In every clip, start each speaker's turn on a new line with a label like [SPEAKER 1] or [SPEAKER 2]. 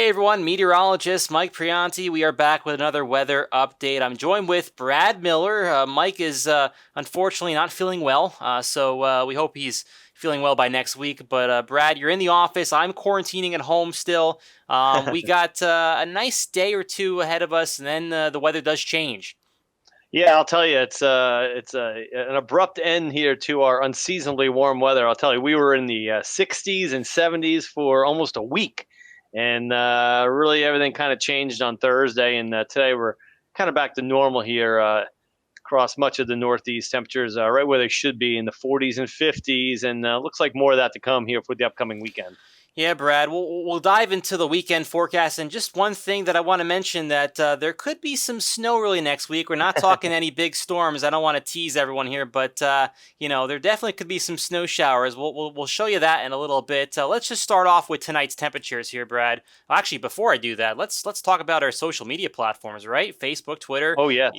[SPEAKER 1] Hey everyone, meteorologist Mike Prianti. We are back with another weather update. I'm joined with Brad Miller. Mike is unfortunately not feeling well, so we hope he's feeling well by next week. But Brad, you're in the office. I'm quarantining at home still. We got a nice day or two ahead of us, and then the weather does change.
[SPEAKER 2] Yeah, I'll tell you, it's an abrupt end here to our unseasonably warm weather. I'll tell you, we were in the 60s and 70s for almost a week, and really everything kind of changed on Thursday. And today we're kind of back to normal here across much of the Northeast. Temperatures right where they should be in the 40s and 50s, and looks like more of that to come here for the upcoming weekend.
[SPEAKER 1] Yeah, Brad, we'll dive into the weekend forecast. And just one thing that I want to mention that there could be some snow early next week. We're not talking any big storms. I don't want to tease everyone here, but there definitely could be some snow showers. We'll show you that in a little bit. Let's just start off with tonight's temperatures here, Brad. Well, actually, before I do that, let's talk about our social media platforms, right? Facebook, Twitter.
[SPEAKER 2] Oh yes,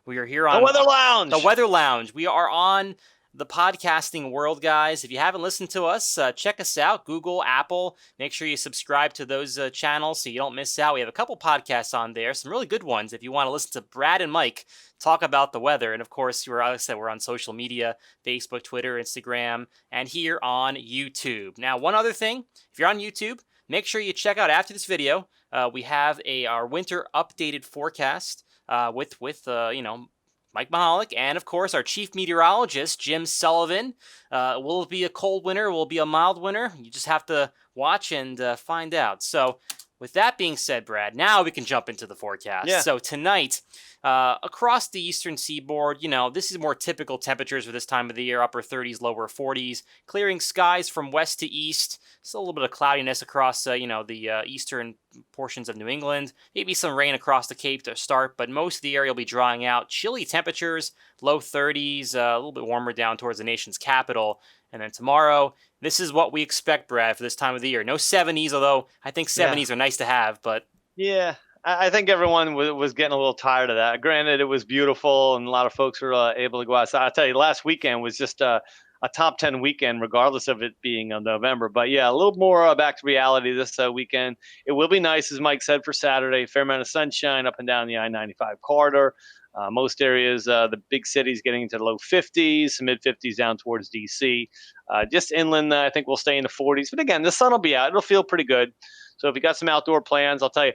[SPEAKER 1] We are here
[SPEAKER 2] the
[SPEAKER 1] on
[SPEAKER 2] Weather
[SPEAKER 1] the
[SPEAKER 2] Lounge.
[SPEAKER 1] Weather Lounge. We are on the podcasting world, guys. If you haven't listened to us, check us out. Google, Apple. Make sure you subscribe to those channels so you don't miss out. We have a couple podcasts on there, some really good ones if you want to listen to Brad and Mike talk about the weather. And of course, like I said, we're on social media, Facebook, Twitter, Instagram, and here on YouTube. Now, one other thing, if you're on YouTube, make sure you check out after this video. We have our winter updated forecast with Mike Mahalik, and of course our chief meteorologist, Jim Sullivan. Will it be a cold winter? Will it be a mild winter? You just have to watch and find out. So with that being said, Brad, now we can jump into the forecast.
[SPEAKER 2] Yeah.
[SPEAKER 1] So tonight, across the eastern seaboard, this is more typical temperatures for this time of the year, upper 30s, lower 40s, clearing skies from west to east. Still a little bit of cloudiness across, the eastern portions of New England. Maybe some rain across the Cape to start, but most of the area will be drying out. Chilly temperatures, low 30s, a little bit warmer down towards the nation's capital. And then tomorrow, this is what we expect, Brad, for this time of the year. No 70s, although I think 70s are nice to have, but
[SPEAKER 2] Yeah, I think everyone was getting a little tired of that. Granted, it was beautiful, and a lot of folks were able to go outside. I'll tell you, last weekend was just a top 10 weekend, regardless of it being in November. But yeah, a little more back to reality this weekend. It will be nice, as Mike said, for Saturday. Fair amount of sunshine up and down the I-95 corridor. Most areas, the big cities getting into the low 50s, mid 50s down towards DC. Just inland, I think we'll stay in the 40s. But again, the sun will be out. It'll feel pretty good. So if you got some outdoor plans, I'll tell you,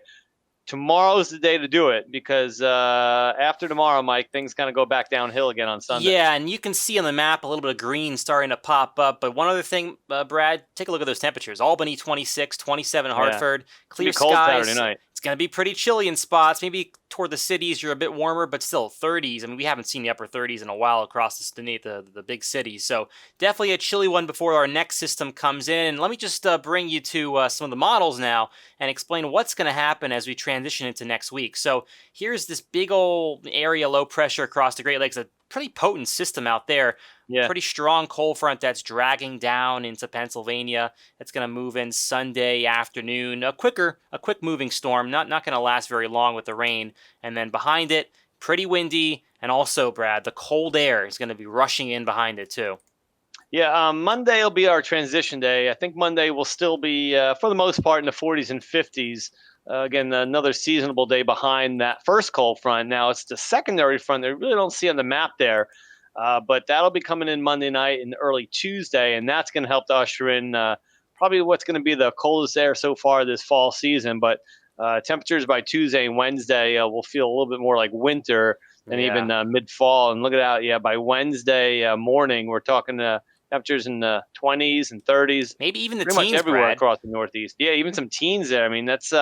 [SPEAKER 2] tomorrow's the day to do it because after tomorrow, Mike, things kind of go back downhill again on Sunday.
[SPEAKER 1] Yeah, and you can see on the map a little bit of green starting to pop up. But one other thing, Brad, take a look at those temperatures. Albany 26, 27 Hartford, clear
[SPEAKER 2] cold
[SPEAKER 1] skies.
[SPEAKER 2] Saturday night.
[SPEAKER 1] It's going to be pretty chilly in spots. Maybe toward the cities, you're a bit warmer, but still 30s. I mean, we haven't seen the upper 30s in a while across the big cities. So definitely a chilly one before our next system comes in. And let me just bring you to some of the models now and explain what's going to happen as we transition into next week. So here's this big old area, low pressure across the Great Lakes, a pretty potent system out there.
[SPEAKER 2] Yeah.
[SPEAKER 1] Pretty strong cold front that's dragging down into Pennsylvania. It's going to move in Sunday afternoon. A quick moving storm, not going to last very long with the rain. And then behind it, pretty windy, and also, Brad, the cold air is going to be rushing in behind it too.
[SPEAKER 2] Yeah, Monday will be our transition day. I think Monday will still be, for the most part, in the 40s and 50s. Again, another seasonable day behind that first cold front. Now, it's the secondary front that we really don't see on the map there. But that'll be coming in Monday night and early Tuesday, and that's going to help to usher in probably what's going to be the coldest air so far this fall season. But temperatures by Tuesday and Wednesday will feel a little bit more like winter than even mid-fall. And look at that, by Wednesday morning, we're talking temperatures in the 20s and 30s.
[SPEAKER 1] Maybe even the
[SPEAKER 2] pretty
[SPEAKER 1] teens,
[SPEAKER 2] much everywhere
[SPEAKER 1] Brad.
[SPEAKER 2] across the Northeast. Yeah, even some teens there. I mean, that's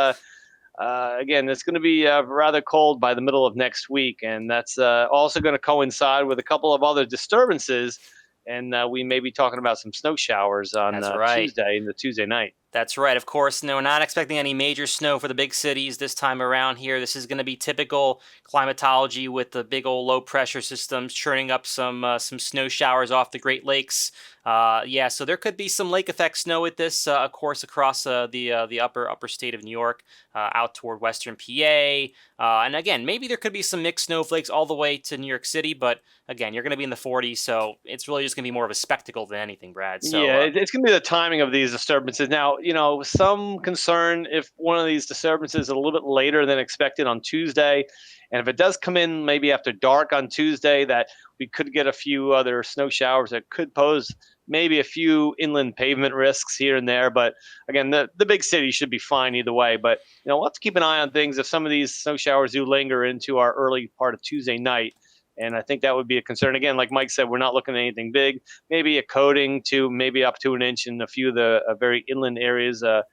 [SPEAKER 2] again, it's going to be rather cold by the middle of next week, and that's also going to coincide with a couple of other disturbances, and we may be talking about some snow showers on Tuesday and the Tuesday night.
[SPEAKER 1] That's right. Of course, no, we're not expecting any major snow for the big cities this time around here. This is going to be typical climatology with the big old low pressure systems churning up some snow showers off the Great Lakes. So there could be some lake effect snow with this, of course, across the upper state of New York, out toward western PA. And again, maybe there could be some mixed snowflakes all the way to New York City, but again, you're going to be in the 40s, so it's really just going to be more of a spectacle than anything, Brad. So,
[SPEAKER 2] yeah, it's going to be the timing of these disturbances. Now, Now, some concern if one of these disturbances is a little bit later than expected on Tuesday. And if it does come in maybe after dark on Tuesday, that we could get a few other snow showers that could pose maybe a few inland pavement risks here and there. But again, the big city should be fine either way. But we'll have to keep an eye on things if some of these snow showers do linger into our early part of Tuesday night. And I think that would be a concern. Again, like Mike said, we're not looking at anything big. Maybe a coating to maybe up to an inch in a few of the very inland areas. The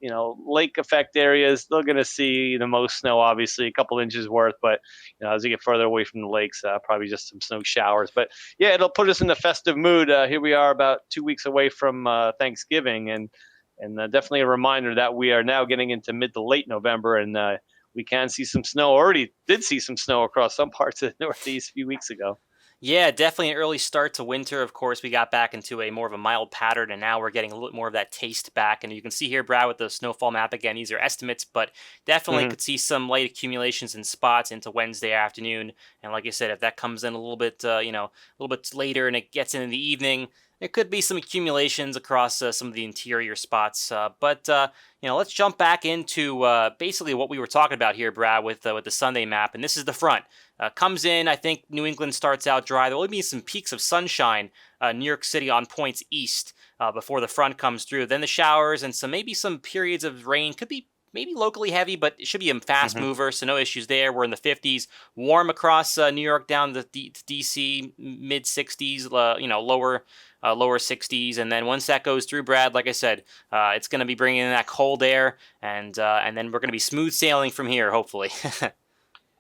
[SPEAKER 2] lake effect areas, they're going to see the most snow, obviously, a couple inches worth. But as you get further away from the lakes, probably just some snow showers. But yeah, it'll put us in the festive mood. Here we are about 2 weeks away from Thanksgiving, and definitely a reminder that we are now getting into mid to late November, and we can see some snow. Already did see some snow across some parts of the Northeast a few weeks ago.
[SPEAKER 1] Yeah, definitely an early start to winter. Of course, we got back into a more of a mild pattern, and now we're getting a little more of that taste back. And you can see here, Brad, with the snowfall map again. These are estimates, but definitely
[SPEAKER 2] Mm-hmm.
[SPEAKER 1] could see some light accumulations in spots into Wednesday afternoon. And like I said, if that comes in a little bit, a little bit later, and it gets in the evening, there could be some accumulations across some of the interior spots. But let's jump back into basically what we were talking about here, Brad, with the Sunday map. And this is the front. Comes in, I think New England starts out dry. There will be some peaks of sunshine, New York City on points east before the front comes through. Then the showers and maybe some periods of rain. Could be maybe locally heavy, but it should be a fast
[SPEAKER 2] Mm-hmm.
[SPEAKER 1] mover, so no issues there. We're in the 50s. Warm across New York down to D.C., mid 60s, lower 60s. And then once that goes through, Brad, like I said, it's going to be bringing in that cold air, and then we're going to be smooth sailing from here, hopefully.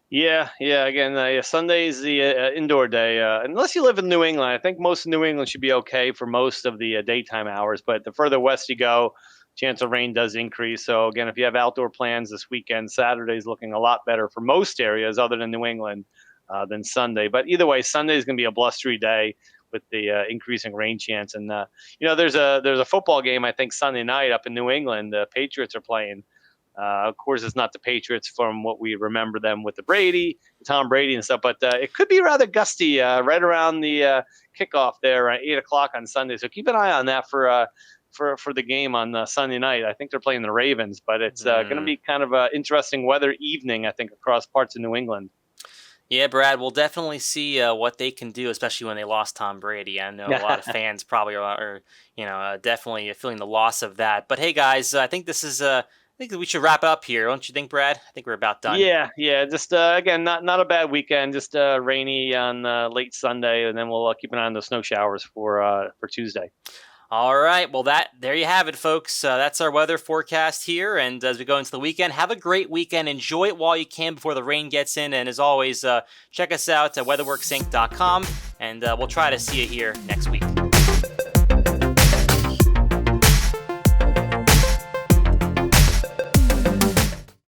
[SPEAKER 2] Yeah. Again, Sunday is the indoor day. Unless you live in New England, I think most of New England should be okay for most of the daytime hours. But the further west you go, chance of rain does increase. So again, if you have outdoor plans this weekend, Saturday is looking a lot better for most areas other than New England than Sunday. But either way, Sunday is going to be a blustery day with the increasing rain chance. And there's a football game I think Sunday night up in New England. The Patriots are playing. Of course, it's not the Patriots from what we remember them with Tom Brady and stuff, but it could be rather gusty right around the kickoff there at 8 o'clock on Sunday. So keep an eye on that for the game on Sunday night. I think they're playing the Ravens, but it's going to be kind of an interesting weather evening, I think, across parts of New England.
[SPEAKER 1] Yeah, Brad, we'll definitely see what they can do, especially when they lost Tom Brady. I know a lot of fans probably are definitely feeling the loss of that. But hey, guys, I think this is I think we should wrap up here, don't you think, Brad? I think we're about done.
[SPEAKER 2] Yeah. Just again, not a bad weekend. Just rainy on late Sunday, and then we'll keep an eye on the snow showers for Tuesday.
[SPEAKER 1] All right. Well, there you have it, folks. That's our weather forecast here. And as we go into the weekend, have a great weekend. Enjoy it while you can before the rain gets in. And as always, check us out at weatherworksinc.com, and we'll try to see you here next week.